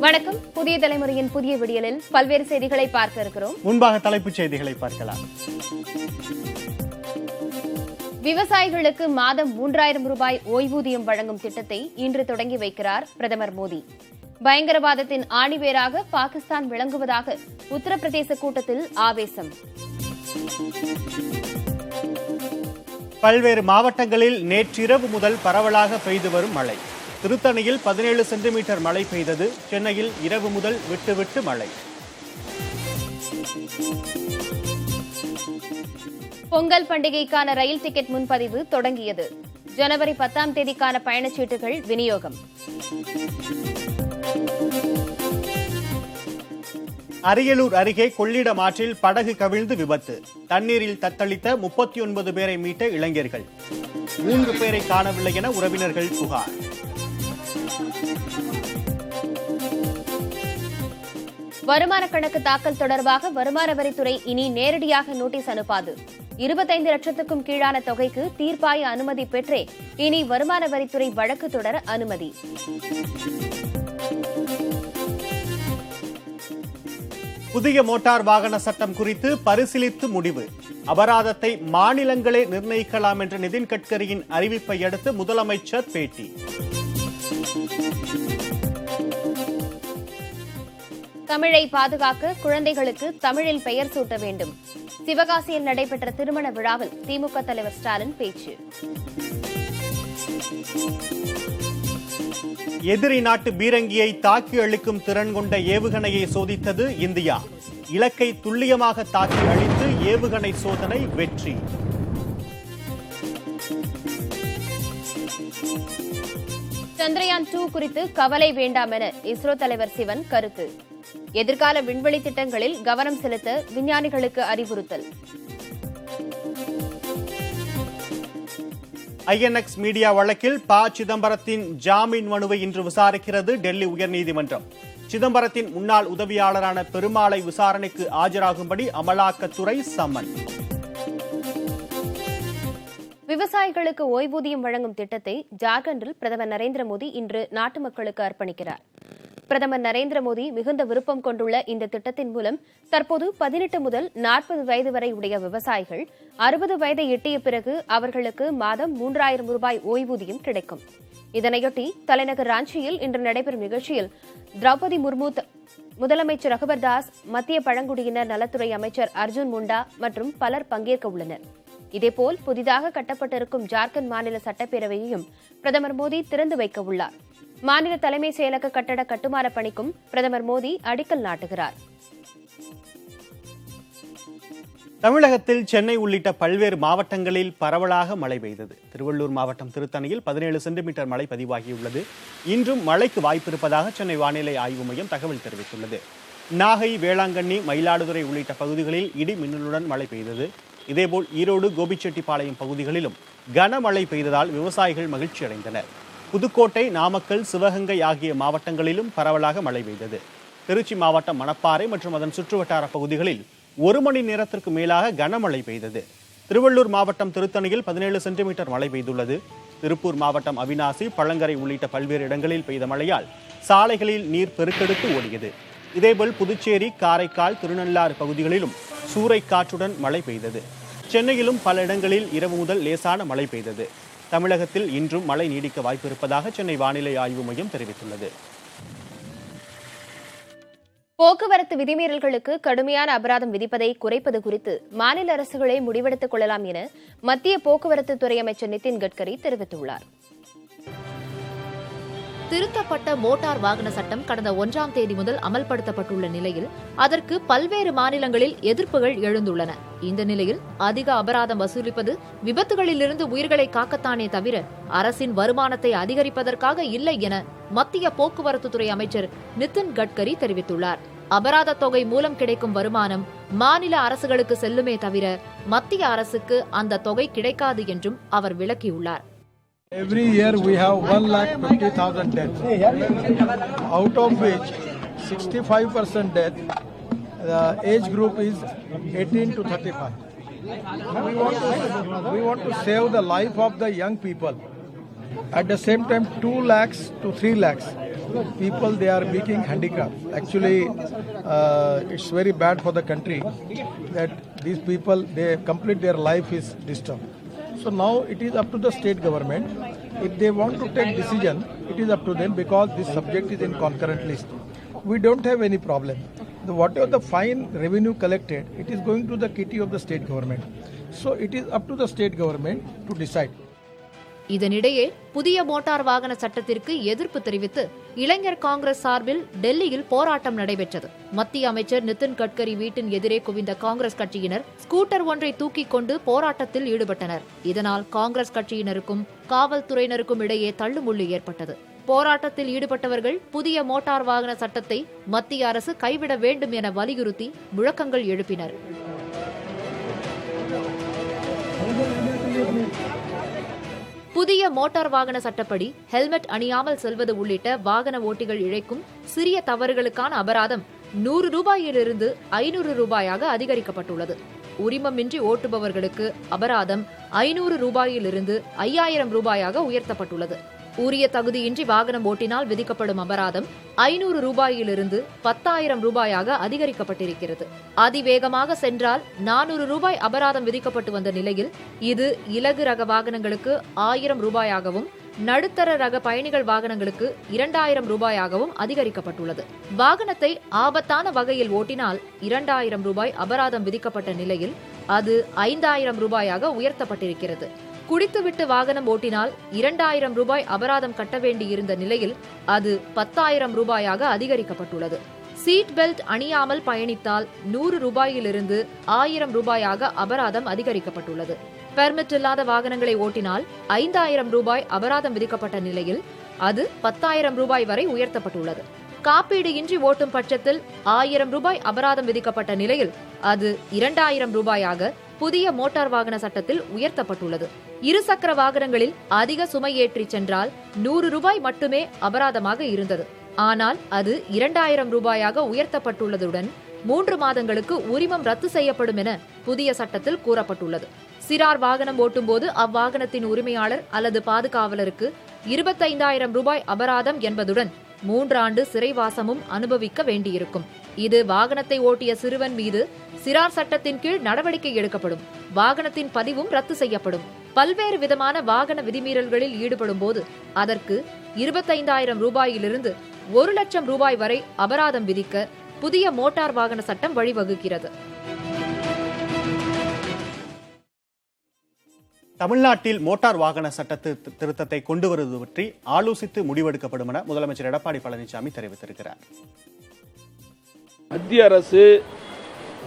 வணக்கம். புதிய தலைமுறையின் புதிய விடியலில் பல்வேறு செய்திகளை பார்க்க இருக்கிறோம். முன்பாக தலைப்புச் செய்திகளை பார்க்கலாம். விவசாயிகளுக்கு மாதம் 3000 ரூபாய் ஓய்வூதியம் வழங்கும் திட்டத்தை இன்று தொடங்கி வைக்கிறார் பிரதமர் மோடி. பயங்கரவாதத்தின் ஆணிவேராக பாகிஸ்தான் விளங்குவதாக உத்தரப்பிரதேச கூட்டத்தில் ஆவேசம். பல்வேறு மாவட்டங்களில் நேற்றிரவு முதல் பரவலாக பெய்து வரும் மழை. திருத்தணியில் 17 சென்டிமீட்டர் மழை பெய்தது. சென்னையில் இரவு முதல் விட்டு மழை. பொங்கல் பண்டிகைக்கான ரயில் டிக்கெட் முன்பதிவு தொடங்கியது. ஜனவரி 10ஆம் தேதிக்கான பயணச்சீட்டுகள் விநியோகம். அரியலூர் அருகே கொள்ளிடம் ஆற்றில் படகு கவிழ்ந்து விபத்து. தண்ணீரில் தத்தளித்த 39 பேரை மீட்ட இளைஞர்கள். 3 பேரை காணவில்லை என உறவினர்கள் புகார். வருமான கணக்கு தாக்கல் தொடர்பாக வருமான வரித்துறை இனி நேரடியாக நோட்டீஸ் அனுப்பாது. 25 லட்சத்துக்கும் கீழான தொகைக்கு தீர்ப்பாய அனுமதி பெற்றே இனி வருமான வரித்துறை வழக்கு தொடர அனுமதி. புதிய மோட்டார் வாகன சட்டம் குறித்து பரிசீலித்து முடிவு. அபராதத்தை மாநிலங்களே நிர்ணயிக்கலாம் என்ற நிதின் கட்கரியின் அறிவிப்பை அடுத்து முதலமைச்சர் பேட்டி. தமிழை பாதுகாக்க குழந்தைகளுக்கு தமிழில் பெயர் சூட்ட வேண்டும். சிவகாசியில் நடைபெற்ற திருமண விழாவில் திமுக தலைவர் ஸ்டாலின் பேச்சு. எதிரி நாட்டு பீரங்கியை தாக்கி அழிக்கும் திறன் கொண்ட ஏவுகணையை சோதித்தது இந்தியா. இலக்கை துல்லியமாக தாக்கி அழித்து ஏவுகணை சோதனை வெற்றி. சந்திரயான் 2 குறித்து கவலை வேண்டாம் என இஸ்ரோ தலைவர் சிவன் கருத்து. எதிர்கால விண்வெளி திட்டங்களில் கவனம் செலுத்த விஞ்ஞானிகளுக்கு அறிவுறுத்தல். INX மீடியா வழக்கில் ப. சிதம்பரத்தின் ஜாமீன் மனுவை இன்று விசாரிக்கிறது டெல்லி உயர்நீதிமன்றம். சிதம்பரத்தின் முன்னாள் உதவியாளரான பெருமாளை விசாரணைக்கு ஆஜராகும்படி அமலாக்கத்துறை சம்மன். விவசாயிகளுக்கு ஓய்வூதியம் வழங்கும் திட்டத்தை ஜார்க்கண்டில் பிரதமர் நரேந்திர மோடி இன்று நாட்டு மக்களுக்கு அர்ப்பணிக்கிறார். பிரதமர் நரேந்திர மோடி மிகுந்த விருப்பம் கொண்டுள்ள இந்த திட்டத்தின் மூலம் தற்போது 18 முதல் 40 வயது வரை உடைய விவசாயிகள் 60 வயதை எட்டிய பிறகு அவர்களுக்கு மாதம் 3000 ரூபாய் ஓய்வூதியம் கிடைக்கும். இதனையொட்டி தலைநகர் ராஞ்சியில் இன்று நடைபெறும் நிகழ்ச்சியில் திரௌபதி முர்மு, முதலமைச்சர் ரகுபர் தாஸ், மத்திய பழங்குடியினர் நலத்துறை அமைச்சர் அர்ஜுன் முண்டா மற்றும் பலர் பங்கேற்க உள்ளனர். இதேபோல் புதிதாக கட்டப்பட்டிருக்கும் ஜார்க்கண்ட் மாநில சட்டப்பேரவையையும் பிரதமர் மோடி திறந்து வைக்க உள்ளார். மாநில தலைமை செயலக கட்டட கட்டுமான பணிக்கும் பிரதமர் மோடி அடிக்கல் நாட்டுகிறார். தமிழகத்தில் சென்னை உள்ளிட்ட பல்வேறு மாவட்டங்களில் பரவலாக மழை பெய்தது. திருவள்ளூர் மாவட்டம் திருத்தணியில் 17 சென்டிமீட்டர் மழை பதிவாகியுள்ளது. இன்றும் மழைக்கு வாய்ப்பிருப்பதாக சென்னை வானிலை ஆய்வு மையம் தகவல் தெரிவித்துள்ளது. நாகை, வேளாங்கண்ணி, மயிலாடுதுறை உள்ளிட்ட பகுதிகளில் இடி மின்னலுடன் மழை பெய்தது. இதேபோல் ஈரோடு, கோபிச்செட்டிப்பாளையம் பகுதிகளிலும் கனமழை பெய்ததால் விவசாயிகள் மகிழ்ச்சி அடைந்தனர். புதுக்கோட்டை, நாமக்கல், சிவகங்கை ஆகிய மாவட்டங்களிலும் பரவலாக மழை பெய்தது. திருச்சி மாவட்டம் மணப்பாறை மற்றும் அதன் சுற்றுவட்டார பகுதிகளில் 1 மணி நேரத்திற்கு மேலாக கனமழை பெய்தது. திருவள்ளூர் மாவட்டம் திருத்தணியில் 17 சென்டிமீட்டர் மழை பெய்துள்ளது. திருப்பூர் மாவட்டம் அவிநாசி, பழங்கரை உள்ளிட்ட பல்வேறு இடங்களில் பெய்த மழையால் சாலைகளில் நீர் பெருக்கெடுத்து ஓடியது. இதேபோல் புதுச்சேரி, காரைக்கால், திருநள்ளாறு பகுதிகளிலும் சூறைக்காற்றுடன் மழை பெய்தது. சென்னையிலும் பல இடங்களில் இரவு முதல் லேசான மழை பெய்தது. தமிழகத்தில் இன்றும் மழை நீடிக்க வாய்ப்பிருப்பதாக சென்னை வானிலை ஆய்வு மையம் தெரிவித்துள்ளது. போக்குவரத்து விதிமீறல்களுக்கு கடுமையான அபராதம் விதிப்பதை குறைப்பது குறித்து மாநில அரசுகளே முடிவெடுத்துக் கொள்ளலாம் என மத்திய போக்குவரத்து துறை அமைச்சர் நிதின் கட்கரி தெரிவித்துள்ளார். திருத்தப்பட்ட மோட்டார் வாகன சட்டம் கடந்த 1ஆம் தேதி முதல் அமல்படுத்தப்பட்டுள்ள நிலையில் அதற்கு பல்வேறு மாநிலங்களில் எதிர்ப்புகள் எழுந்துள்ளன. இந்த நிலையில் அதிக அபராதம் வசூலிப்பது விபத்துகளிலிருந்து உயிர்களை காக்கத்தானே தவிர அரசின் வருமானத்தை அதிகரிப்பதற்காக இல்லை என மத்திய போக்குவரத்துத்துறை அமைச்சர் நிதின் கட்கரி தெரிவித்துள்ளார். அபராத தொகை மூலம் கிடைக்கும் வருமானம் மாநில அரசுகளுக்கு செல்லுமே தவிர மத்திய அரசுக்கு அந்த தொகை கிடைக்காது என்றும் அவர் விளக்கியுள்ளார். Every year we have 1,50,000 deaths, out of which 65% death, the age group is 18 to 35. We want to save the life of the young people. At the same time, 2 lakhs to 3 lakhs people they are making handicraft. Actually, it's very bad for the country that these people they complete their life is disturbed. So now it is up to the state government. If they want to take decision, it is up to them because this subject is in concurrent list. We don't have any problem. Whatever the fine revenue collected, it is going to the kitty of the state government. So it is up to the state government to decide. இதனிடையே புதிய motor வாகன சட்டத்திற்கு எதிர்ப்பு தெரிவித்து இளைஞர் காங்கிரஸ் சார்பில் டெல்லியில் போராட்டம் நடைபெற்றது. மத்திய அமைச்சர் நிதின் கட்கரி வீட்டின் எதிரே குவிந்த காங்கிரஸ் கட்சியினர் ஸ்கூட்டர் ஒன்றை தூக்கிக் கொண்டு போராட்டத்தில் ஈடுபட்டனர். இதனால் காங்கிரஸ் கட்சியினருக்கும் காவல்துறையினருக்கும் இடையே தள்ளுமுள்ளு ஏற்பட்டது. போராட்டத்தில் ஈடுபட்டவர்கள் புதிய மோட்டார் வாகன சட்டத்தை மத்திய அரசு கைவிட வேண்டும் என வலியுறுத்தி முழக்கங்கள் எழுப்பினர். புதிய மோட்டார் வாகன சட்டப்படி ஹெல்மெட் அணியாமல் செல்வது உள்ளிட்ட வாகன ஓட்டிகள் இழைக்கும் சிறிய தவறுகளுக்கான அபராதம் 100 ரூபாயிலிருந்து 500 ரூபாயாக அதிகரிக்கப்பட்டுள்ளது. உரிமமின்றி ஓட்டுபவர்களுக்கு அபராதம் 500 ரூபாயிலிருந்து 5000 ரூபாயாக உயர்த்தப்பட்டுள்ளது. உரிய தகுதியின்றி வாகனம் ஓட்டினால் விதிக்கப்படும் அபராதம் 500 ரூபாயிலிருந்து 10,000 ரூபாயாக அதிகரிக்கப்பட்டிருக்கிறது. அதிவேகமாக சென்றால் 400 ரூபாய் அபராதம் விதிக்கப்பட்டு வந்த நிலையில் இது இலகு ரக வாகனங்களுக்கு 1000 ரூபாயாகவும் நடுத்தர ரக பயணிகள் வாகனங்களுக்கு 2000 ரூபாயாகவும் அதிகரிக்கப்பட்டுள்ளது. வாகனத்தை ஆபத்தான வகையில் ஓட்டினால் 2000 ரூபாய் அபராதம் விதிக்கப்பட்ட நிலையில் அது 5000 ரூபாயாக உயர்த்தப்பட்டிருக்கிறது. குடித்துவிட்டு வாகனம் ஓட்டினால் 2000 ரூபாய் அபராதம் கட்ட வேண்டியிருந்த நிலையில் அது 10,000 ரூபாயாக அதிகரிக்கப்பட்டுள்ளது. சீட் பெல்ட் அணியாமல் பயணித்தால் 100 ரூபாயிலிருந்து 1000 ரூபாயாக அபராதம் அதிகரிக்கப்பட்டுள்ளது. பெர்மிட் இல்லாத வாகனங்களை ஓட்டினால் 5000 ரூபாய் அபராதம் விதிக்கப்பட்ட நிலையில் அது 10,000 ரூபாய் வரை உயர்த்தப்பட்டுள்ளது. காப்பீடு இன்றி ஓட்டும் பட்சத்தில் 1000 ரூபாய் அபராதம் விதிக்கப்பட்ட நிலையில் அது 2000 ரூபாயாக புதிய மோட்டார் வாகன சட்டத்தில் உயர்த்தப்பட்டுள்ளது. இருசக்கர வாகனங்களில் அதிக சுமை ஏற்றி சென்றால் 100 ரூபாய் மட்டுமே அபராதமாக இருந்தது. ஆனால் அது 2000 ரூபாயாக உயர்த்தப்பட்டுள்ளதுடன் 3 மாதங்களுக்கு உரிமம் ரத்து செய்யப்படும் என புதிய சட்டத்தில் கூறப்பட்டுள்ளது. சிறார் வாகனம் ஓட்டும்போது அவ்வாகனத்தின் உரிமையாளர் அல்லது பாதுகாவலருக்கு 25,000 ரூபாய் அபராதம் என்பதுடன் 3 ஆண்டு சிறைவாசமும் அனுபவிக்க வேண்டியிருக்கும். இது வாகனத்தை ஓட்டிய சிறுவன் மீது சிறார் சட்டத்தின் கீழ் நடவடிக்கை எடுக்கப்படும். வாகனத்தின் பதிவும் ரத்து செய்யப்படும். பல்வேறு விதமான வாகன விதிமீறல்களில் ஈடுபடும் போது அதற்கு 25,000 ரூபாயிலிருந்து 1,00,000 ரூபாய் வரை அபராதம் விதிக்க புதிய மோட்டார் வாகன சட்டம் வழிவகுக்கிறது. தமிழ்நாட்டில் மோட்டார் வாகன சட்ட திருத்தத்தை கொண்டு வருவது பற்றி ஆலோசித்து முடிவெடுக்கப்படும் என முதலமைச்சர் எடப்பாடி பழனிசாமி தெரிவித்திருக்கிறார். மத்திய அரசு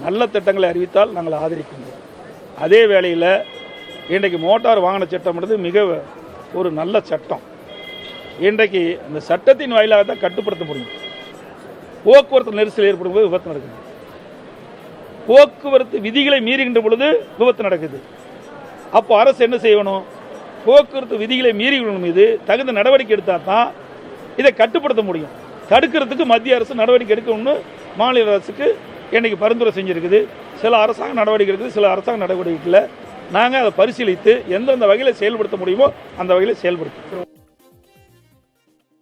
நல்ல திட்டங்களை அறிவித்தால் நாங்கள் ஆதரிக்கின்றோம். அதே வேளையில் இன்றைக்கு மோட்டார் வாகன சட்டம்ன்றது மிக ஒரு நல்ல சட்டம். இன்றைக்கு அந்த சட்டத்தின் வாயிலாக தான் கட்டுப்படுத்த முடியும். போக்குவரத்து நெரிசல் ஏற்படும் போது விபத்து நடக்குது. போக்குவரத்து விதிகளை மீறுகின்ற பொழுது விபத்து நடக்குது. அப்போ அரசு என்ன செய்யணும்? போக்குவரத்து விதிகளை மீறிவிடும் மீது தகுந்த நடவடிக்கை எடுத்தால் தான் இதை கட்டுப்படுத்த முடியும். தடுக்கிறதுக்கு மத்திய அரசு நடவடிக்கை எடுக்கணும்னு மாநில அரசுக்கு இன்னைக்கு பரிந்துரை செஞ்சிருக்குது. சில அரசாங்க நடவடிக்கை இருக்குது, சில அரசாங்க நடவடிக்கையில் நாங்கள் அதை பரிசீலித்து எந்தெந்த வகையில் செயல்படுத்த முடியுமோ அந்த வகையில் செயல்படுத்தும்.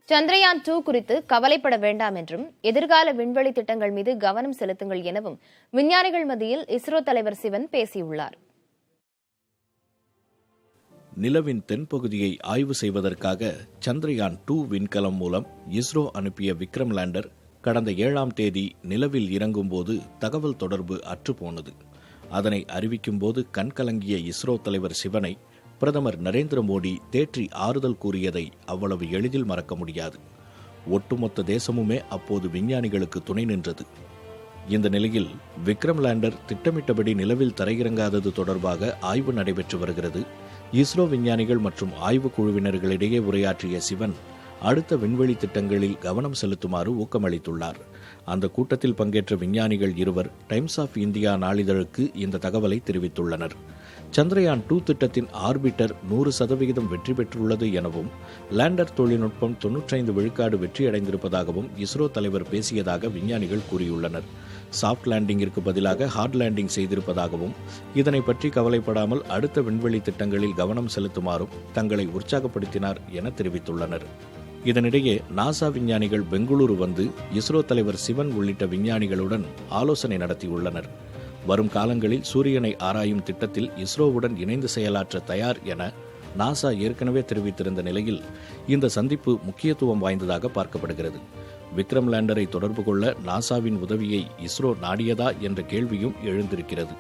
சந்திரயான் 2 குறித்து கவலைப்பட வேண்டாம் என்றும் எதிர்கால விண்வெளி திட்டங்கள் மீது கவனம் செலுத்துங்கள் எனவும் விஞ்ஞானிகள் மத்தியில் இஸ்ரோ தலைவர் சிவன் பேசியுள்ளார். நிலவின் தென்பகுதியை ஆய்வு செய்வதற்காக சந்திரயான் 2 விண்கலம் மூலம் இஸ்ரோ அனுப்பிய விக்ரம் லேண்டர் கடந்த 7ஆம் தேதி நிலவில் இறங்கும்போது தகவல் தொடர்பு அற்றுப்போனது. அதனை அறிவிக்கும் போது கண்கலங்கிய இஸ்ரோ தலைவர் சிவனை பிரதமர் நரேந்திர மோடி தேற்றி ஆறுதல் கூறியதை அவ்வளவு எளிதில் மறக்க முடியாது. ஒட்டுமொத்த தேசமுமே அப்போது விஞ்ஞானிகளுக்கு துணை நின்றது. இந்த நிலையில் விக்ரம் லேண்டர் திட்டமிட்டபடி நிலவில் தரையிறங்காதது தொடர்பாக ஆய்வு நடைபெற்று வருகிறது. இஸ்ரோ விஞ்ஞானிகள் மற்றும் ஆய்வுக் குழுவினர்களிடையே உரையாற்றிய சிவன் அடுத்த விண்வெளி திட்டங்களில் கவனம் செலுத்துமாறு ஊக்கமளித்துள்ளார். அந்த கூட்டத்தில் பங்கேற்ற விஞ்ஞானிகள் இருவர் டைம்ஸ் ஆஃப் இந்தியா நாளிதழுக்கு இந்த தகவலை தெரிவித்துள்ளனர். சந்திரயான் 2 திட்டத்தின் ஆர்பிட்டர் 100% வெற்றி பெற்றுள்ளது எனவும் லேண்டர் தொழில்நுட்பம் 95 விழுக்காடு வெற்றியடைந்திருப்பதாகவும் இஸ்ரோ தலைவர் பேசியதாக விஞ்ஞானிகள் கூறியுள்ளனர். சாஃப்ட் லேண்டிங்கிற்கு பதிலாக ஹார்ட் லேண்டிங் செய்திருப்பதாகவும் இதனை பற்றி கவலைப்படாமல் அடுத்த விண்வெளி திட்டங்களில் கவனம் செலுத்துமாறும் தங்களை உற்சாகப்படுத்தினார் என தெரிவித்துள்ளனர். இதனிடையே நாசா விஞ்ஞானிகள் பெங்களூரு வந்து இஸ்ரோ தலைவர் சிவன் உள்ளிட்ட விஞ்ஞானிகளுடன் ஆலோசனை நடத்தியுள்ளனர். வரும் காலங்களில் சூரியனை ஆராயும் திட்டத்தில் இஸ்ரோவுடன் இணைந்து செயலாற்ற தயார் என நாசா ஏற்கனவே தெரிவித்திருந்த நிலையில் இந்த சந்திப்பு முக்கியத்துவம் வாய்ந்ததாக பார்க்கப்படுகிறது. விக்ரம் லேண்டரை தொடர்பு கொள்ள நாசாவின் உதவியை இஸ்ரோ நாடியதா என்ற கேள்வியும் எழுந்திருக்கிறது.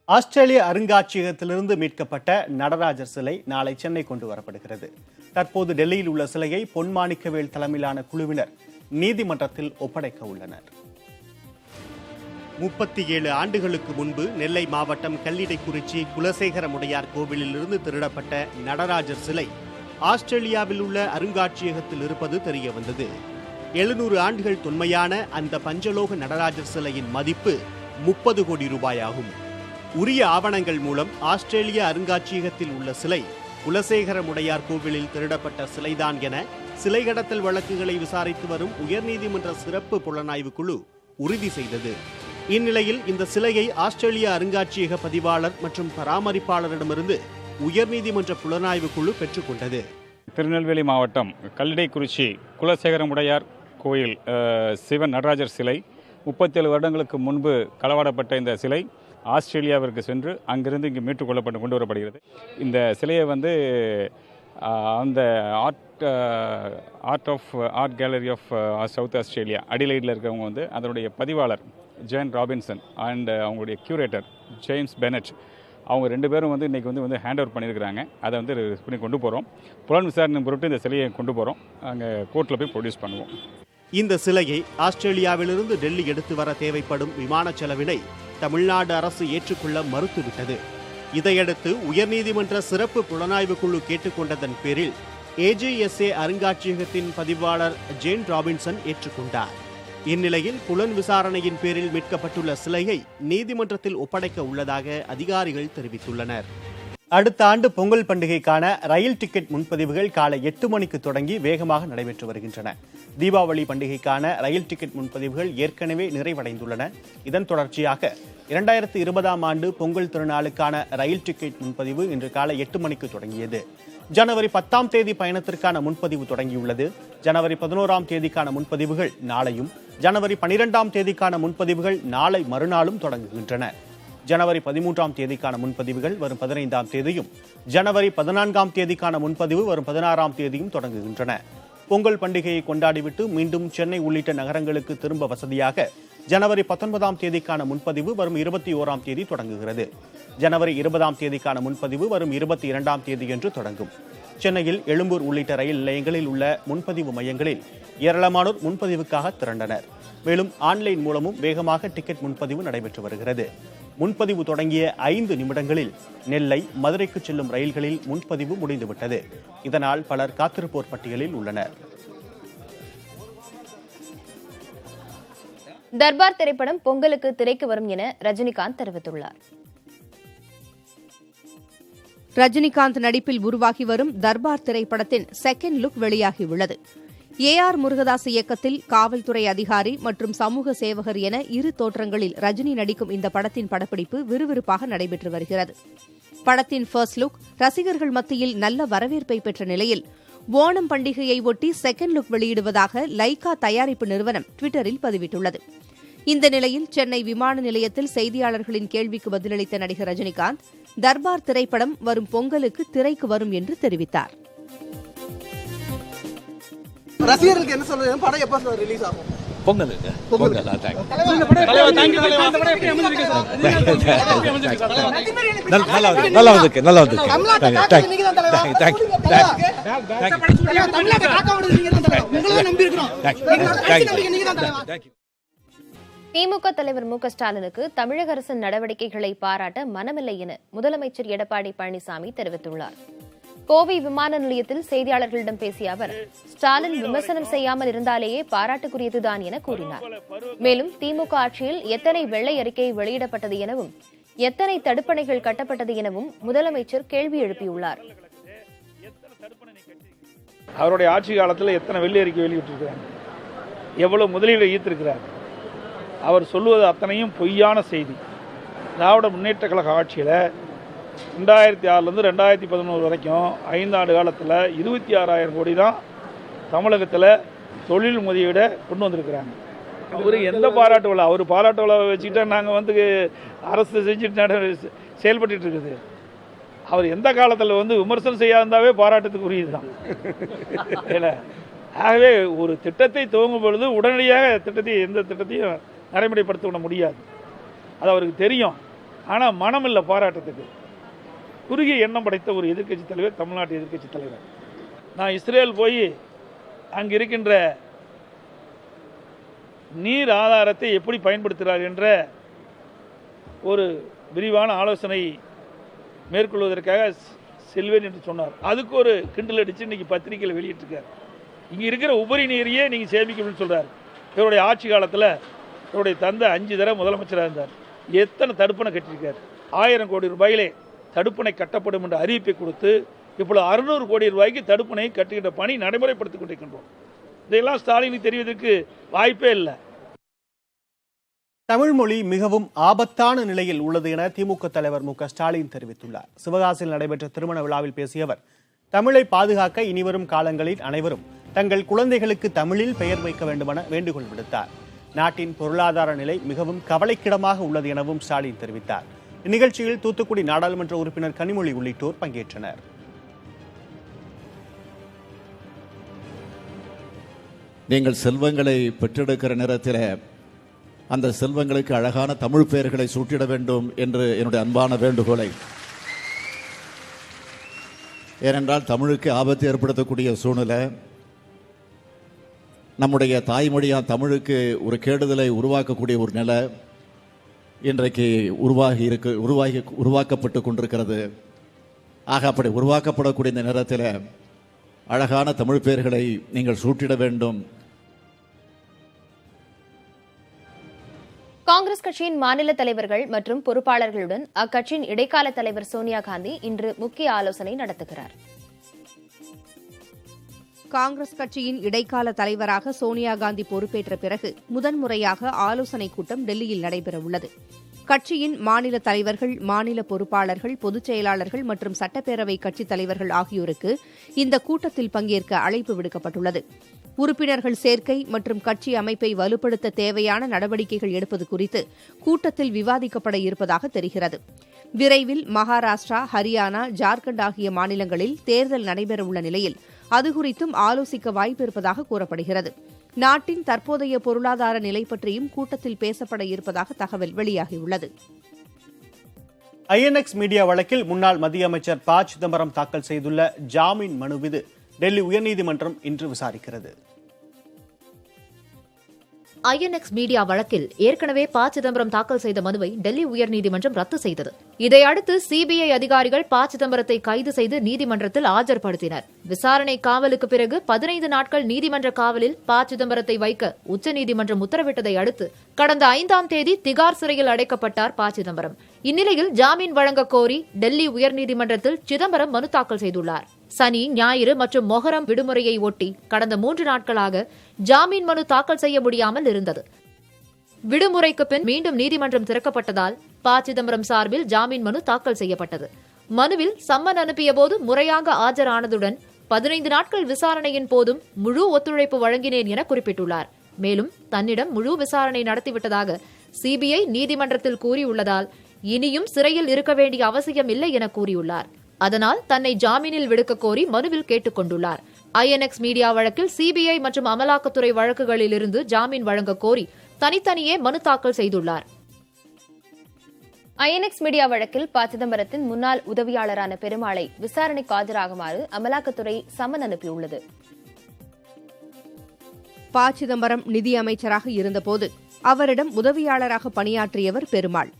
ஆஸ்திரேலிய அருங்காட்சியகத்திலிருந்து மீட்கப்பட்ட நடராஜர் சிலை நாளை சென்னை கொண்டு வரப்படுகிறது. தற்போது டெல்லியில் உள்ள சிலையை பொன்மாணிக்கவேல் தலைமையிலான குழுவினர் நீதிமன்றத்தில் ஒப்படைக்க உள்ளனர். 37 ஆண்டுகளுக்கு முன்பு நெல்லை மாவட்டம் கல்லிடைக்குறிச்சி குலசேகரமுடையார் கோவிலிலிருந்து திருடப்பட்ட நடராஜர் சிலை ஆஸ்திரேலியாவில் உள்ள அருங்காட்சியகத்தில் இருப்பது தெரிய வந்தது. 700 ஆண்டுகள் தொன்மையான அந்த பஞ்சலோக நடராஜர் சிலையின் மதிப்பு 30 கோடி ரூபாய் ஆகும். உரிய ஆவணங்கள் மூலம் ஆஸ்திரேலிய அருங்காட்சியகத்தில் உள்ள சிலை குலசேகரமுடையார் கோவிலில் திருடப்பட்ட சிலைதான் என சிலை கடத்தல் வழக்குகளை விசாரித்து வரும் உயர்நீதிமன்ற சிறப்பு புலனாய்வு குழு உறுதி செய்தது. இந்நிலையில் இந்த சிலையை ஆஸ்திரேலிய அருங்காட்சியக பதிவாளர் மற்றும் பராமரிப்பாளரிடமிருந்து உயர்நீதிமன்ற புலனாய்வு குழு பெற்றுக்கொண்டது. திருநெல்வேலி மாவட்டம் கல்லிடைக்குறிச்சி குலசேகரமுடையார் கோயில் சிவன் நடராஜர் சிலை 37 வருடங்களுக்கு முன்பு களவாடப்பட்ட இந்த சிலை ஆஸ்திரேலியாவிற்கு சென்று அங்கிருந்து இங்கு மீட்டுக் கொள்ளப்பட்டு கொண்டு வரப்படுகிறது. இந்த சிலையை அந்த art gallery of South Australia அடிலைடில் இருக்கிறவங்க அதனுடைய பதிவாளர் ஜேன் ராபின்சன் அண்ட் அவங்களுடைய கியூரேட்டர் ஜேம்ஸ் பெனட் அவங்க 2 பேரும் இன்றைக்கி ஹேண்ட் ஓவர் பண்ணியிருக்கிறாங்க. அதை பண்ணி கொண்டு போகிறோம். புலன் விசாரணை பொருட்டு இந்த சிலையை கொண்டு போகிறோம். அங்கே கோர்ட்டில் போய் ப்ரொடியூஸ் பண்ணுவோம். இந்த சிலையை ஆஸ்திரேலியாவிலிருந்து டெல்லி எடுத்து வர தேவைப்படும் விமான செலவினை தமிழ்நாடு அரசு ஏற்றுக்கொள்ள மறுத்துவிட்டது. இதையடுத்து உயர்நீதிமன்ற சிறப்பு புலனாய்வு குழு கேட்டுக்கொண்டதன் பேரில் AJSA அருங்காட்சியகத்தின் பதிவாளர் ஜேன் ராபின்சன் ஏற்றுக்கொண்டார். இந்நிலையில் புலன் விசாரணையின் பேரில் மீட்கப்பட்டுள்ள சிலையை நீதிமன்றத்தில் ஒப்படைக்க உள்ளதாக அதிகாரிகள் தெரிவித்துள்ளனர். அடுத்த ஆண்டு பொங்கல் பண்டிகைக்கான ரயில் டிக்கெட் முன்பதிவுகள் காலை 8 மணிக்கு தொடங்கி வேகமாக நடைபெற்று வருகின்றன. தீபாவளி பண்டிகைக்கான ரயில் டிக்கெட் முன்பதிவுகள் ஏற்கனவே நிறைவடைந்துள்ளன. இதன் தொடர்ச்சியாக 2020ஆம் ஆண்டு பொங்கல் திருநாளுக்கான ரயில் டிக்கெட் முன்பதிவு இன்று காலை 8 மணிக்கு தொடங்கியது. ஜனவரி 10ஆம் தேதி பயணத்திற்கான முன்பதிவு தொடங்கியுள்ளது. ஜனவரி 11ஆம் தேதிக்கான முன்பதிவுகள் நாளையும், ஜனவரி 12ஆம் தேதிக்கான முன்பதிவுகள் நாளை மறுநாளும் தொடங்குகின்றன. ஜனவரி 13ஆம் தேதிக்கான முன்பதிவுகள் வரும் 15ஆம் தேதியும், ஜனவரி 14ஆம் தேதிக்கான முன்பதிவு வரும் 16ஆம் தேதியும் தொடங்குகின்றன. பொங்கல் பண்டிகையை கொண்டாடிவிட்டு மீண்டும் சென்னை உள்ளிட்ட நகரங்களுக்கு திரும்ப வசதியாக ஜனவரி 19ஆம் தேதிக்கான முன்பதிவு வரும் 21ஆம் தேதி தொடங்குகிறது. ஜனவரி 20ஆம் தேதிக்கான முன்பதிவு வரும் 22ஆம் தேதியன்று தொடங்கும். சென்னையில் எழும்பூர் உள்ளிட்ட ரயில் நிலையங்களில் உள்ள முன்பதிவு மையங்களில் ஏராளமானோர் முன்பதிவுக்காக திரண்டனர். மேலும் ஆன்லைன் மூலமும் வேகமாக டிக்கெட் முன்பதிவு நடைபெற்று வருகிறது. முன்பதிவு தொடங்கிய 5 நிமிடங்களில் நெல்லை, மதுரைக்கு செல்லும் ரயில்களில் முன்பதிவு முடிந்துவிட்டது. இதனால் பலர் காத்திருப்போர் பட்டியலில் உள்ளனர். தர்பார் திரைப்படம் பொங்கலுக்கு திரைக்கு வரும் என ரஜினிகாந்த் தெரிவித்துள்ளார். ரஜினிகாந்த் நடிப்பில் உருவாகி வரும் தர்பார் திரைப்படத்தின் செகண்ட் லுக் வெளியாகியுள்ளது. AR முருகதாஸ் இயக்கத்தில் காவல்துறை அதிகாரி மற்றும் சமூக சேவகர் என 2 தோற்றங்களில் ரஜினி நடிக்கும் இந்த படத்தின் படப்பிடிப்பு விறுவிறுப்பாக நடைபெற்று வருகிறது. படத்தின் ஃபர்ஸ்ட் லுக் ரசிகர்கள் மத்தியில் நல்ல வரவேற்பை பெற்ற நிலையில் ஓணம் பண்டிகையை ஒட்டி செகண்ட் லுக் வெளியிடுவதாக லைகா தயாரிப்பு நிறுவனம் ட்விட்டரில் பதிவிட்டுள்ளது. இந்த நிலையில் சென்னை விமான நிலையத்தில் செய்தியாளர்களின் கேள்விக்கு பதிலளித்த நடிகர் ரஜினிகாந்த் தர்பார் திரைப்படம் வரும் பொங்கலுக்கு திரைக்கு வரும் என்று தெரிவித்தார். ரசிகர்களுக்கு என்ன சொல்றது? படம் எப்ப ரிலீஸ் ஆகும்? பொங்கலுக்கு. திமுக தலைவர் மு க ஸ்டாலினுக்கு தமிழக அரசின் நடவடிக்கைகளை பாராட்ட மனமில்லை என முதலமைச்சர் எடப்பாடி பழனிசாமி தெரிவித்துள்ளார். கோவை விமான நிலையத்தில் செய்தியாளர்களிடம் பேசிய அவர், ஸ்டாலின் விமர்சனம் செய்யாமல் இருந்தாலேயே பாராட்டுக்குரியதுதான் என கூறினார். மேலும் திமுக ஆட்சியில் எத்தனை வெள்ளை அறிக்கை வெளியிடப்பட்டது எனவும் எத்தனை தடுப்பணைகள் கட்டப்பட்டது எனவும் முதலமைச்சர் கேள்வி எழுப்பியுள்ளார். அவருடைய ஆட்சி காலத்தில் எத்தனை வெள்ளை அறிக்கை வெளியிட்டிருக்கிறார், எவ்வளவு முதலீடு ஈர்த்திருக்கிறார். அவர் சொல்லுவது அத்தனையும் பொய்யான செய்தி. திராவிட முன்னேற்ற கழக ஆட்சியில் 2006லேருந்து 2011 வரைக்கும் 5 ஆண்டு காலத்தில் 26,000 கோடி தான் தமிழகத்தில் தொழில் முதலீடை கொண்டு வந்திருக்கிறாங்க. அவர் எந்த பாராட்டு விழா, அவர் பாராட்டு விழா வச்சுக்கிட்டா நாங்கள் வந்து அரசு செஞ்சுட்டு செயல்பட்டு இருக்குது. அவர் எந்த காலத்தில் வந்து விமர்சனம் செய்யாதாவே பாராட்டத்துக்கு உரியது தான். ஆகவே ஒரு திட்டத்தை துவங்கும் பொழுது உடனடியாக எந்த திட்டத்தையும் நடைமுறைப்படுத்த விட முடியாது. அது அவருக்கு தெரியும். ஆனால் மனம் இல்லை பாராட்டத்துக்கு. குறுகிய எண்ணம் படைத்த ஒரு எதிர்க்கட்சி தலைவர், தமிழ்நாட்டு எதிர்க்கட்சி தலைவர். நான் இஸ்ரேல் போய் அங்கு இருக்கின்ற நீர் ஆதாரத்தை எப்படி பயன்படுத்துகிறார் என்ற ஒரு விரிவான ஆலோசனை மேற்கொள்வதற்காக செல்வேன் என்று சொன்னார். அதுக்கு ஒரு கிண்டல் அடித்து இன்னைக்கு பத்திரிகையில் வெளியிட்டிருக்கார். இங்கே இருக்கிற உபரி நீரையே நீங்கள் சேமிக்கணும்னு சொல்கிறார். இவருடைய ஆட்சி காலத்தில் இவருடைய தந்தை 5 தடவை முதலமைச்சராக இருந்தார். எத்தனை தடுப்பணை கட்டியிருக்கார். 1000 கோடி ரூபாயிலே தடுப்பணை கட்டப்படும் என்ற அறிவிப்பை கொடுத்து இப்பொழுது 600 கோடி ரூபாய்க்கு தடுப்பணை கட்டுகின்ற பணி நடைமுறைப்படுத்திக் கொண்டிருக்கின்றோம். இதெல்லாம் ஸ்டாலினுக்கு தெரிவதற்கு வாய்ப்பே இல்லை. தமிழ் மொழி மிகவும் ஆபத்தான நிலையில் உள்ளது என திமுக தலைவர் மு.க. ஸ்டாலின் தெரிவித்துள்ளார். சிவகாசியில் நடைபெற்ற திருமண விழாவில் பேசிய அவர், தமிழை பாதுகாக்க இனிவரும் காலங்களில் அனைவரும் தங்கள் குழந்தைகளுக்கு தமிழில் பெயர் வைக்க வேண்டுமென வேண்டுகோள் விடுத்தார். நாட்டின் பொருளாதார நிலை மிகவும் கவலைக்கிடமாக உள்ளது எனவும் ஸ்டாலின் தெரிவித்தார். இந்நிகழ்ச்சியில் தூத்துக்குடி நாடாளுமன்ற உறுப்பினர் கனிமொழி உள்ளிட்டோர் பங்கேற்றனர். நீங்கள் செல்வங்களை பெற்றெடுக்கிற நேரத்தில் அந்த செல்வங்களுக்கு அழகான தமிழ் பெயர்களை சூட்டிட வேண்டும் என்று என்னுடைய அன்பான வேண்டுகோளை, ஏனென்றால் தமிழுக்கு ஆபத்து ஏற்படுத்தக்கூடிய சூழ்நிலை, நம்முடைய தாய்மொழியான தமிழுக்கு ஒரு கேடுதலை உருவாக்கக்கூடிய ஒரு நிலை இன்றைக்கு உருவாக்கப்பட்டு கொண்டிருக்கிறது. ஆக அப்படி உருவாக்கப்படக்கூடிய இந்த நேரத்தில் அழகான தமிழ் பெயர்களை நீங்கள் சூட்டிட வேண்டும். காங்கிரஸ் கட்சியின் மாநில தலைவர்கள் மற்றும் பொறுப்பாளர்களுடன் அக்கட்சியின் இடைக்கால தலைவர் சோனியா காந்தி இன்று முக்கிய ஆலோசனை நடத்துகிறார். காங்கிரஸ் கட்சியின் இடைக்கால தலைவராக சோனியா காந்தி பொறுப்பேற்ற பிறகு முதன்முறையாக ஆலோசனைக் கூட்டம் டெல்லியில் நடைபெறவுள்ளது. கட்சியின் மாநில தலைவர்கள், மாநில பொறுப்பாளர்கள், பொதுச் செயலாளர்கள் மற்றும் சட்டப்பேரவை கட்சித் தலைவர்கள் ஆகியோருக்கு இந்த கூட்டத்தில் பங்கேற்க அழைப்பு விடுக்கப்பட்டுள்ளது. உறுப்பினர்கள் சேர்க்கை மற்றும் கட்சி அமைப்பை வலுப்படுத்த தேவையான நடவடிக்கைகள் எடுப்பது குறித்து கூட்டத்தில் விவாதிக்கப்பட இருப்பதாக தெரிகிறது. விரைவில் மகாராஷ்டிரா, ஹரியானா, ஜார்க்கண்ட் ஆகிய மாநிலங்களில் தேர்தல் நடைபெறவுள்ள நிலையில் அது குறித்தும் ஆலோசிக்க வாய்ப்பு இருப்பதாக கூறப்படுகிறது. நாட்டின் தற்போதைய பொருளாதார நிலை பற்றியும் கூட்டத்தில் பேசப்பட இருப்பதாக தகவல் வெளியாகியுள்ளது. INX மீடியா வழக்கில் முன்னாள் மத்திய அமைச்சர் ப. சிதம்பரம் தாக்கல் செய்துள்ள ஜாமீன் மனு மீது டெல்லி உயர்நீதிமன்றம் இன்று விசாரிக்கிறது. INX மீடியா வழக்கில் ஏற்கனவே ப. சிதம்பரம் தாக்கல் செய்த மனுவை டெல்லி உயர்நீதிமன்றம் ரத்து செய்தது. இதையடுத்து CBI அதிகாரிகள் ப. சிதம்பரத்தை கைது செய்து நீதிமன்றத்தில் ஆஜர்படுத்தினர். விசாரணை காவலுக்கு பிறகு 15 நாட்கள் நீதிமன்ற காவலில் ப. சிதம்பரத்தை வைக்க உச்சநீதிமன்றம் உத்தரவிட்டதை அடுத்து கடந்த 5ஆம் தேதி திகார் சிறையில் அடைக்கப்பட்டார் ப. சிதம்பரம். இந்நிலையில் ஜாமீன் வழங்க கோரி டெல்லி உயர்நீதிமன்றத்தில் சிதம்பரம் மனு தாக்கல் செய்துள்ளார். சனி, ஞாயிறு மற்றும் மொஹரம் விடுமுறையை ஒட்டி கடந்த 3 நாட்களாக ஜாமீன் மனு தாக்கல் செய்ய முடியாமல் இருந்தது. விடுமுறைக்கு பின் மீண்டும் நீதிமன்றம் திறக்கப்பட்டதால் ப. சிதம்பரம் சார்பில் ஜாமீன் மனு தாக்கல் செய்யப்பட்டது. மனுவில் சம்மன் அனுப்பிய போது முறையாக ஆஜரானதுடன் 15 நாட்கள் விசாரணையின் போதும் முழு ஒத்துழைப்பு வழங்கினேன் என குறிப்பிட்டுள்ளார். மேலும் தன்னிடம் முழு விசாரணை நடத்திவிட்டதாக CBI நீதிமன்றத்தில் கூறியுள்ளதால் இனியும் சிறையில் இருக்க வேண்டிய அவசியம் இல்லை என கூறியுள்ளார். அதனால் தன்னை ஜாமீனில் விடுக்க கோரி மனுவில் கேட்டுக் கொண்டுள்ளார். INX மீடியா வழக்கில் CBI மற்றும் அமலாக்கத்துறை வழக்குகளில் இருந்து ஜாமீன் வழங்க கோரி தனித்தனியே மனு தாக்கல் செய்துள்ளார். INX மீடியா வழக்கில் ப. சிதம்பரத்தின் முன்னாள் உதவியாளரான பெருமாளை விசாரணைக்கு ஆஜராகுமாறு அமலாக்கத்துறை சம்மன் அனுப்பியுள்ளது. ப. சிதம்பரம் நிதியமைச்சராக இருந்தபோது அவரிடம் உதவியாளராக பணியாற்றியவர் பெருமாள்.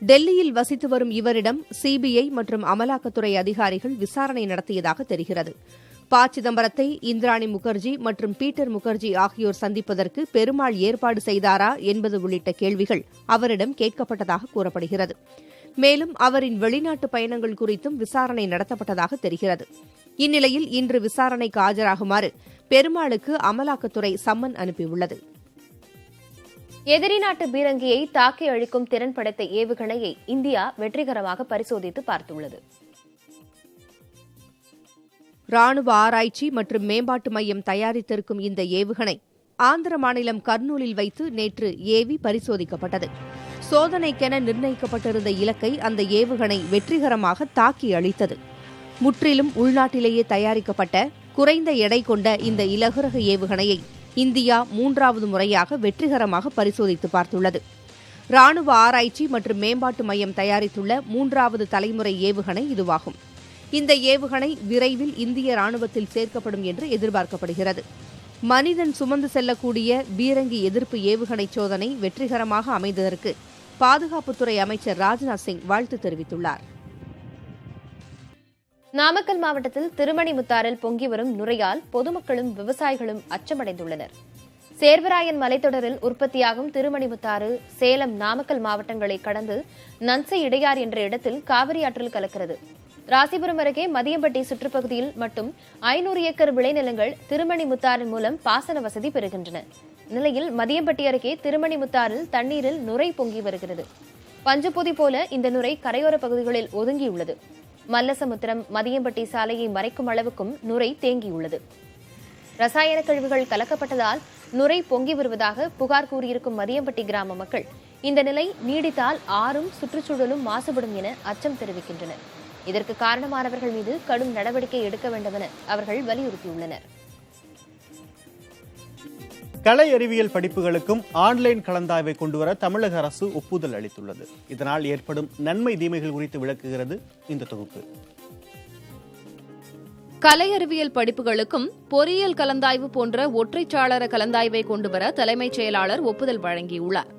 டெல்லியில் வசித்து வரும் இவரிடம் CBI மற்றும் அமலாக்கத்துறை அதிகாரிகள் விசாரணை நடத்தியதாக தெரிகிறது. ப. சிதம்பரத்தை இந்திராணி முகர்ஜி மற்றும் பீட்டர் முகர்ஜி ஆகியோர் சந்திப்பதற்கு பெருமாள் ஏற்பாடு செய்தாரா என்பது உள்ளிட்ட கேள்விகள் அவரிடம் கேட்கப்பட்டதாக கூறப்படுகிறது. மேலும் அவரின் வெளிநாட்டு பயணங்கள் குறித்தும் விசாரணை நடத்தப்பட்டதாக தெரிகிறது. இந்நிலையில் இன்று விசாரணைக்கு ஆஜராகுமாறு பெருமாளுக்கு அமலாக்கத்துறை சம்மன் அனுப்பியுள்ளது. எதிரி நாட்டு பீரங்கியை தாக்கி அழிக்கும் திறன் படைத்த ஏவுகணையை இந்தியா வெற்றிகரமாக பரிசோதித்து பார்த்துள்ளது. ராணுவ ஆராய்ச்சி மற்றும் மேம்பாட்டு மையம் தயாரித்திருக்கும் இந்த ஏவுகணை ஆந்திர மாநிலம் கர்னூலில் வைத்து நேற்று ஏவி பரிசோதிக்கப்பட்டது. சோதனைக்கென நிர்ணயிக்கப்பட்டிருந்த இலக்கை அந்த ஏவுகணை வெற்றிகரமாக தாக்கி அழித்தது. முற்றிலும் உள்நாட்டிலேயே தயாரிக்கப்பட்ட குறைந்த எடை கொண்ட இந்த இலகுரக ஏவுகணையை இந்தியா 3வது முறையாக வெற்றிகரமாக பரிசோதித்து பார்த்துள்ளது. ராணுவ ஆராய்ச்சி மற்றும் மேம்பாட்டு மையம் தயாரித்துள்ள 3வது தலைமுறை ஏவுகணை இதுவாகும். இந்த ஏவுகணை விரைவில் இந்திய ராணுவத்தில் சேர்க்கப்படும் என்று எதிர்பார்க்கப்படுகிறது. மனிதன் சுமந்து செல்லக்கூடிய பீரங்கி எதிர்ப்பு ஏவுகணை சோதனை வெற்றிகரமாக அமைந்ததற்கு பாதுகாப்புத்துறை அமைச்சர் ராஜ்நாத் சிங் வாழ்த்து தெரிவித்துள்ளார். நாமக்கல் மாவட்டத்தில் திருமணிமுத்தாறில் பொங்கி வரும் நுரையால் பொதுமக்களும் விவசாயிகளும் அச்சமடைந்துள்ளனர். சேர்வராயன் மலைத்தொடரில் உற்பத்தியாகும் திருமணிமுத்தாறு சேலம், நாமக்கல் மாவட்டங்களை கடந்து நன்சை இடையார் என்ற இடத்தில் காவிரி ஆற்றில் கலக்கிறது. ராசிபுரம் அருகே மதியம்பட்டி சுற்றுப்பகுதியில் மட்டும் 500 ஏக்கர் விளைநிலங்கள் திருமணிமுத்தாறின் மூலம் பாசன வசதி பெறுகின்றன. நிலையில் மதியம்பட்டி அருகே திருமணிமுத்தாறில் தண்ணீரில் நுரை பொங்கி வருகிறது. பஞ்சுப்பொதி போல இந்த நுரை கரையோர பகுதிகளில் ஒதுங்கியுள்ளது. மல்லசமுத்திரம் மதியம்பட்டி சாலையை மறைக்கும் அளவுக்கும் நுரை தேங்கியுள்ளது. ரசாயன கழிவுகள் கலக்கப்பட்டதால் நுரை பொங்கி வருவதாக புகார் கூறியிருக்கும் மதியம்பட்டி கிராம மக்கள் இந்த நிலை நீடித்தால் ஆறும் சுற்றுச்சூழலும் மாசுபடும் என அச்சம் தெரிவிக்கின்றனர். இதற்கு காரணமானவர்கள் மீது கடும் நடவடிக்கை எடுக்க வேண்டும் என அவர்கள் வலியுறுத்தியுள்ளனர். கலை அறிவியல் படிப்புகளுக்கும் ஆன்லைன் கலந்தாய்வை கொண்டுவர தமிழக அரசு ஒப்புதல் அளித்துள்ளது. இதனால் ஏற்படும் நன்மை தீமைகள் குறித்து விளக்குகிறது இந்த தொகுப்பு. கலை அறிவியல் படிப்புகளுக்கும் பொறியியல் கலந்தாய்வு போன்ற ஒற்றைச்சாளர கலந்தாய்வை கொண்டுவர தலைமைச் செயலாளர் ஒப்புதல் வழங்கியுள்ளார்.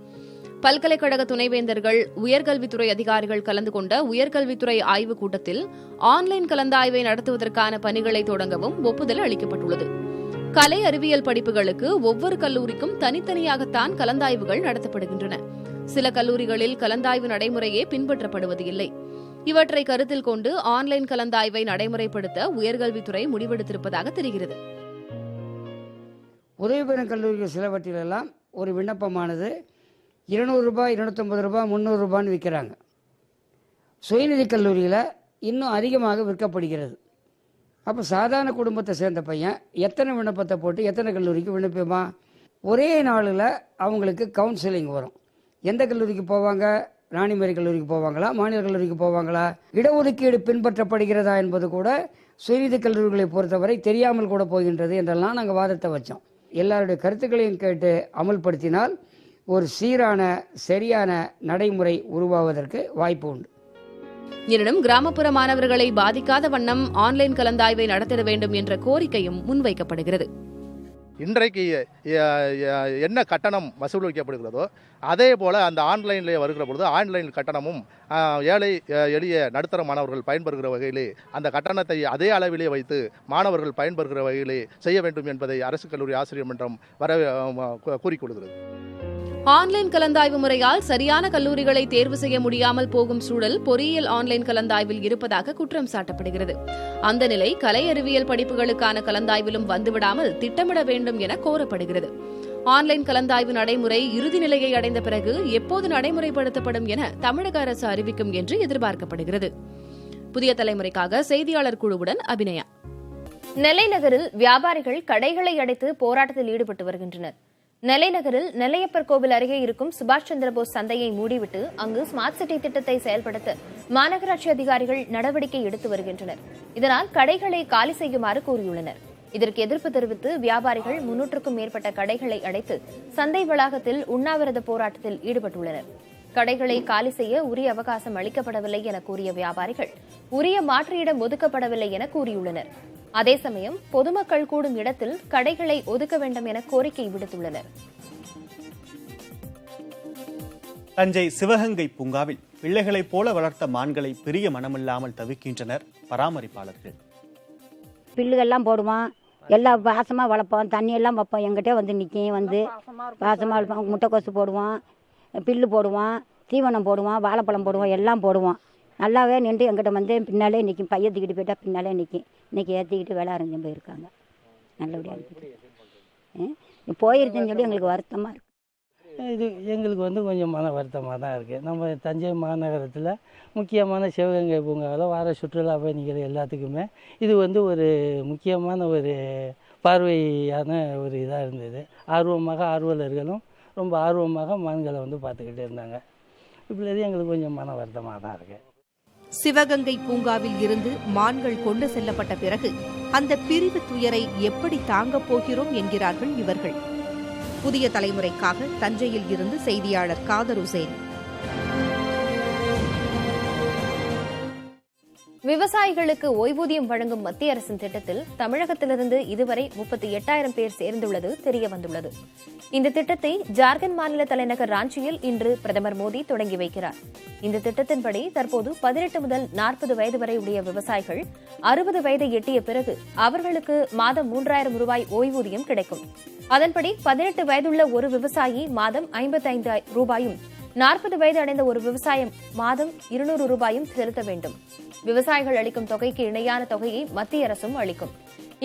பல்கலைக்கழக துணைவேந்தர்கள், உயர்கல்வித்துறை அதிகாரிகள் கலந்து கொண்ட உயர்கல்வித்துறை ஆய்வுக் கூட்டத்தில் ஆன்லைன் கலந்தாய்வை நடத்துவதற்கான பணிகளை தொடங்கவும் ஒப்புதல் அளிக்கப்பட்டுள்ளது. கலை அறிவியல் படிப்புகளுக்கு ஒவ்வொரு கல்லூரிக்கும் தனித்தனியாகத்தான் கலந்தாய்வுகள் நடத்தப்படுகின்றன. சில கல்லூரிகளில் கலந்தாய்வு நடைமுறையே பின்பற்றப்படுவது இல்லை. இவற்றை கருத்தில் கொண்டு ஆன்லைன் கலந்தாய்வை நடைமுறைப்படுத்த உயர்கல்வித்துறை முடிவெடுத்திருப்பதாக தெரிகிறது. உதவி பெறும் கல்லூரிகள் சிலவற்றிலெல்லாம் ஒரு விண்ணப்பமானது 200 ரூபாய், 250 ரூபாய், 300 ரூபான்னு விற்கிறாங்க. சுயநிதி கல்லூரியில் இன்னும் அதிகமாக விற்கப்படுகிறது. அப்போ சாதாரண குடும்பத்தை சேர்ந்த பையன் எத்தனை விண்ணப்பத்தை போட்டு எத்தனை கல்லூரிக்கு விண்ணப்பமா? ஒரே நாளில் அவங்களுக்கு கவுன்சிலிங் வரும். எந்த கல்லூரிக்கு போவாங்க? ராணிமேரி கல்லூரிக்கு போவாங்களா, மாநில கல்லூரிக்கு போவாங்களா, இடஒதுக்கீடு பின்பற்றப்படுகிறதா என்பது கூட சுயநிதி கல்லூரிகளை பொறுத்தவரை தெரியாமல் கூட போகின்றது என்றெல்லாம் நாங்கள் வாதத்தை வச்சோம். எல்லாருடைய கருத்துக்களையும் கேட்டு அமல்படுத்தினால் ஒரு சீரான சரியான நடைமுறை உருவாவதற்கு வாய்ப்பு உண்டு. எனினும் கிராமப்புற மாணவர்களை பாதிக்காத வண்ணம் ஆன்லைன் கலந்தாய்வை நடத்திட வேண்டும் என்ற கோரிக்கையும் முன்வைக்கப்படுகிறது. இன்றைக்கு என்ன கட்டணம் வசூலிக்கப்படுகிறதோ அதே போல் அந்த ஆன்லைனில் வருகிற பொழுது ஆன்லைன் கட்டணமும் ஏழை எளிய நடுத்தர மாணவர்கள் பயன்பெறுகிற வகையிலே அந்த கட்டணத்தை அதே அளவிலே வைத்து மாணவர்கள் பயன்பெறுகிற வகையிலே செய்ய வேண்டும் என்பதை அரசு கல்லூரி ஆசிரியர் மன்றம் கூறிக்கொள்கிறது. ஆன்லைன் கலந்தாய்வு முறையால் சரியான கல்லூரிகளை தேர்வு செய்ய முடியாமல் போகும் சூழல் பொறியியல் ஆன்லைன் கலந்தாய்வில் இருப்பதாக குற்றம் சாட்டப்படுகிறது. அந்த நிலை கலை அறிவியல் படிப்புகளுக்கான கலந்தாய்விலும் வந்துவிடாமல் திட்டமிட வேண்டும் என கோரப்படுகிறது. ஆன்லைன் கலந்தாய்வு நடைமுறை இறுதி நிலையை அடைந்த பிறகு எப்போது நடைமுறைப்படுத்தப்படும் என தமிழக அரசு அறிவிக்கும் என்று எதிர்பார்க்கப்படுகிறது. புதிய தலைமுறைக்காக செய்தியாளர் குழுவுடன் அபிநயா. நெல்லை நகரில் வியாபாரிகள் கடைகளை அடைத்து போராட்டத்தில் ஈடுபட்டு வருகின்றனர். நெல்லை நகரில் நெல்லையப்பர் கோவில் அருகே இருக்கும் சுபாஷ் சந்திரபோஸ் சந்தையை மூடிவிட்டு அங்கு ஸ்மார்ட் சிட்டி திட்டத்தை செயல்படுத்த மாநகராட்சி அதிகாரிகள் நடவடிக்கை எடுத்து வருகின்றனர். இதனால் கடைகளை காலி செய்யுமாறு கூறியுள்ளனர். இதற்கு எதிர்ப்பு தெரிவித்து வியாபாரிகள் 300க்கும் மேற்பட்ட கடைகளை அடைத்து சந்தை வளாகத்தில் உண்ணாவிரத போராட்டத்தில் ஈடுபட்டுள்ளனர். கடைகளை காலி செய்ய உரிய அவகாசம் அளிக்கப்படவில்லை என கூறிய வியாபாரிகள் உரிய மாற்று இடம் ஒதுக்கப்படவில்லை என கூறியுள்ளனர். அதே சமயம் பொதுமக்கள் கூடும் இடத்தில் கடைகளை ஒதுக்க வேண்டும் என கோரிக்கை விடுத்துள்ளனர். தஞ்சை சிவகங்கை பூங்காவில் பிள்ளைகளைப் போல வளர்த்த மான்களை பெரிய மனமில்லாமல் தவிக்கின்றனர் பராமரிப்பாளர்கள். பில்லுகள்லாம் போடுவோம், எல்லாம் பாசமாக வளர்ப்போம், தண்ணியெல்லாம் வைப்போம், எங்கிட்டே வந்து நிற்கும், வந்து பாசமாக வளர்ப்போம், முட்டைக்கோசு போடுவோம், பில்லு போடுவோம், தீவனம் போடுவோம், வாழைப்பழம் போடுவோம், எல்லாம் போடுவோம். நல்லாவே நின்று எங்கிட்ட வந்து பின்னாலே நிற்கும். பையன் தூக்கிட்டு போயிட்டா பின்னாலே நிற்கும். இன்றைக்கி ஏற்றிக்கிட்டு வேலை அரைஞ்சும் போயிருக்காங்க. நல்லபடியாக இருக்குது. போயிருச்சுன்னு சொல்லி எங்களுக்கு வருத்தமாக இருக்குது. இது எங்களுக்கு வந்து கொஞ்சம் மன வருத்தமாக தான் இருக்குது. நம்ம தஞ்சை மாநகரத்தில் முக்கியமான சிவகங்கை பூங்காவில் வார சுற்றுலா பயணிகள் எல்லாத்துக்குமே இது வந்து ஒரு முக்கியமான ஒரு பார்வையான ஒரு இதாக இருந்தது. ஆர்வலர்களும் ரொம்ப ஆர்வமாக மான்களை வந்து பார்த்துக்கிட்டு இருந்தாங்க. இப்படி எங்களுக்கு கொஞ்சம் மன வருத்தமாக தான் இருக்குது. சிவகங்கை பூங்காவில் இருந்து மான்கள் கொண்டு செல்லப்பட்ட பிறகு அந்த பிரிவு துயரை எப்படி தாங்கப் போகிறோம் என்கிறார்கள் இவர்கள். புதிய தலைமுறைக்காக தஞ்சையில் இருந்து செய்தியாளர் காதர் உசேன். விவசாயிகளுக்கு ஓய்வூதியம் வழங்கும் மத்திய அரசின் திட்டத்தில் தமிழகத்திலிருந்து இதுவரை 38,000 பேர் சேர்ந்துள்ளது தெரியவந்துள்ளது. இந்த திட்டத்தை ஜார்க்கண்ட் மாநில தலைநகர் ராஞ்சியில் இன்று பிரதமர் மோடி தொடங்கி வைக்கிறார். இந்த திட்டத்தின்படி தற்போது 18 முதல் 40 வயது வரை உடைய விவசாயிகள் 60 வயதை எட்டிய பிறகு அவர்களுக்கு மாதம் 3,000 ரூபாய் ஓய்வூதியம் கிடைக்கும். அதன்படி 18 வயதுள்ள ஒரு விவசாயி மாதம் 55 ரூபாயும், 40 வயது அடைந்த ஒரு விவசாயம் மாதம் 200 ரூபாயும் செலுத்த வேண்டும். விவசாயிகள் அளிக்கும் தொகைக்கு இணையான தொகையை மத்திய அரசும் அளிக்கும்.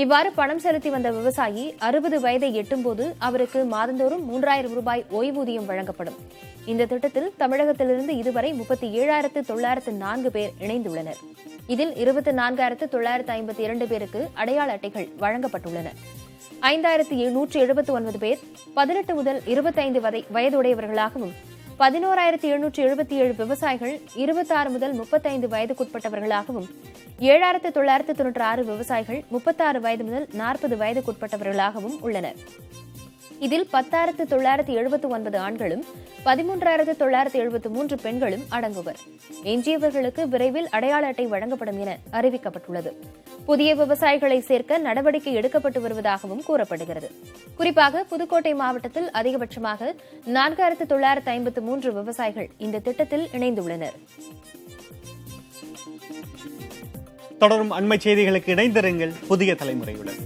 இவ்வாறு பணம் செலுத்தி வந்த விவசாயி 60 வயதை எட்டும்போது அவருக்கு மாதந்தோறும் 3,000 ரூபாய் ஓய்வூதியம் வழங்கப்படும். இந்த திட்டத்தில் தமிழகத்திலிருந்து இதுவரை 37,904 பேர் இணைந்துள்ளனர். இதில் 24,952 பேருக்கு அடையாள அட்டைகள் வழங்கப்பட்டுள்ளன. 5,179 பேர் 18 முதல் 25 வயதுடையவர்களாகவும், 11,777 விவசாயிகள் 26 முதல் 35 வயதுக்குட்பட்டவர்களாகவும், 7,996 விவசாயிகள் 36 வயது முதல் 40 வயதுக்குட்பட்டவர்களாகவும் உள்ளனர். இதில் 10,979 ஆண்களும் 13,973 பெண்களும் அடங்குவர். எஞ்சியவர்களுக்கு விரைவில் அடையாள அட்டை வழங்கப்படும் என அறிவிக்கப்பட்டுள்ளது. புதிய விவசாயிகளை சேர்க்க நடவடிக்கை எடுக்கப்பட்டு வருவதாகவும் கூறப்படுகிறது. குறிப்பாக புதுக்கோட்டை மாவட்டத்தில் அதிகபட்சமாக 4,953 விவசாயிகள் இந்த திட்டத்தில் இணைந்துள்ளனர். தொடரும் அண்மை செய்திகளுக்கு இணைந்திருங்கள் புதிய தலைமுறையுடன்.